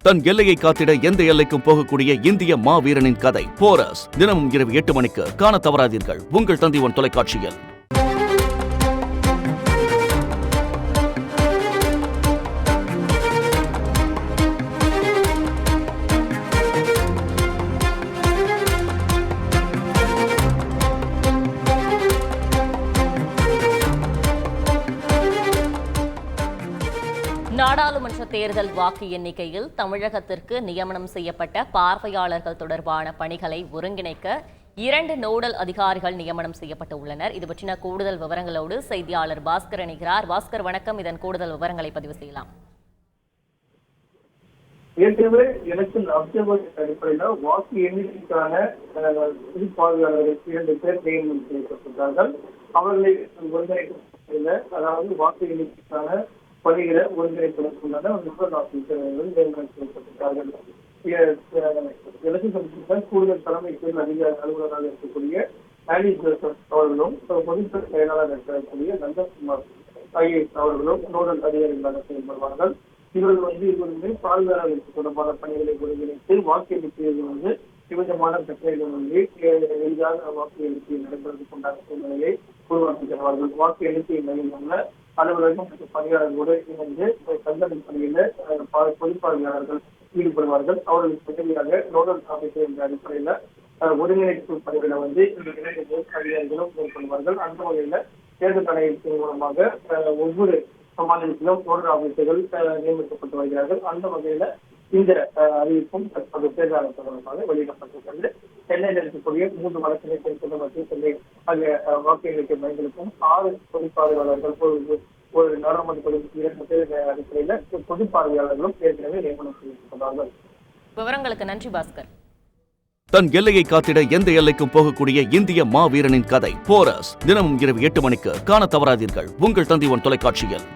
தன் எல்லையை காத்திட எந்த எல்லைக்கும் போகக்கூடிய இந்திய மாவீரனின் கதை போரஸ் தினமும் இரவு 8 மணிக்கு காண தவறாதீர்கள். உங்கள் தந்தி ஒன் தொலைக்காட்சியில். நாடாளுமன்ற தேர்தல் வாக்கு எண்ணிக்கையில் தமிழகத்திற்கு நியமனம் செய்யப்பட்ட பார்வையாளர்கள் தொடர்பான பணிகளை ஒருங்கிணைக்க 2 நோடல் அதிகாரிகள் நியமனம் செய்யப்பட்டுள்ளனர். இது பற்றின கூடுதல் விவரங்களோடு செய்தியாளர் பாஸ்கர் இணைகிறார். பாஸ்கர், வணக்கம். இதன் கூடுதல் விவரங்களை பதிவு செய்யலாம். ஏற்கனவே எலெக்ஷன் அப்சர்வர்ஸ் அடிப்படையில் வாக்கு எண்ணிக்கைக்கான பார்வையாளர்களுக்கு 2 பேர் நியமனம் செய்யப்பட்டிருக்கிறார்கள். அவர்களை ஒருங்கிணைக்க, அதாவது வாக்கு எண்ணிக்கைக்கான பணிகளை ஒருங்கிணைப்பதற்குள்ளான நுகர்வு ஆபீசர்கள் நியமனம் செய்யப்பட்டிருக்கிறார்கள். எலெக்ஷன் கமிஷன் கூடுதல் தலைமை தேர்தல் அதிகாரி அலுவலராக இருக்கக்கூடிய ஆலி ஜோசப் அவர்களும் பொதுத்துறை செயலாளர் இருக்கக்கூடிய நந்தகுமார் ஐஏஎஸ் அவர்களும் நோடல் அதிகாரிகளாக செயல்படுவார்கள். இவர்கள் இருவருமே பார்வையாளர்களுக்கு தொடர்பான பணிகளை ஒருங்கிணைத்து வாக்கு எண்ணிக்கையில் விதமான பிரச்சனைகள் எளிதாக வாக்கு எண்ணிக்கை நடைபெறுவதற்கு உண்டான சூழ்நிலையை உருவாக்கி தருவார்கள். வாக்கு எண்ணிக்கை மையம் அலுவலகம் மற்றும் பணியாளர்களோடு இணைந்து கண்காணிப்பு பணியில பொதுப்பார்வையாளர்கள் ஈடுபடுவார்கள். அவர்களுக்கு உதவியாக நோடல் ஆபீசர் என்ற அடிப்படையில ஒருங்கிணைப்பு பணிகளை இந்த 2 அதிகாரிகளும் மேற்கொள்வார்கள். அந்த வகையில தேர்தல் ஆணையத்தின் மூலமாக ஒவ்வொரு மாநிலத்திலும் நோடல் ஆபீசர்கள் நியமிக்கப்பட்டு வருகிறார்கள். அந்த வகையில இந்த அறிவிப்பும் தற்போது தேர்தல் தொடர்பாக வெளியிடப்பட்டிருக்கிறது. சென்னையில் இருக்கக்கூடிய 3 வழக்கினை சேர்ந்த மற்றும் சென்னை ஆகிய வாக்கு எண்ணிக்கை மையங்களுக்கும் 6 பொதுப்பார்வையாளர்கள் ஒரு நாடாளுமன்ற தொகுதிக்கு அடிப்படையில பொதுப்பார்வையாளர்களும் ஏற்கனவே நியமனம் செய்யப்பட்டுள்ளார்கள். விவரங்களுக்கு நன்றி பாஸ்கர். தன் எல்லையை காத்திட எந்த எல்லைக்கும் போகக்கூடிய இந்திய மாவீரனின் கதை போரஸ் தினமும் இரவு 8 மணிக்கு காண தவறாதீர்கள். உங்கள் தந்தி ஒன் தொலைக்காட்சியில்.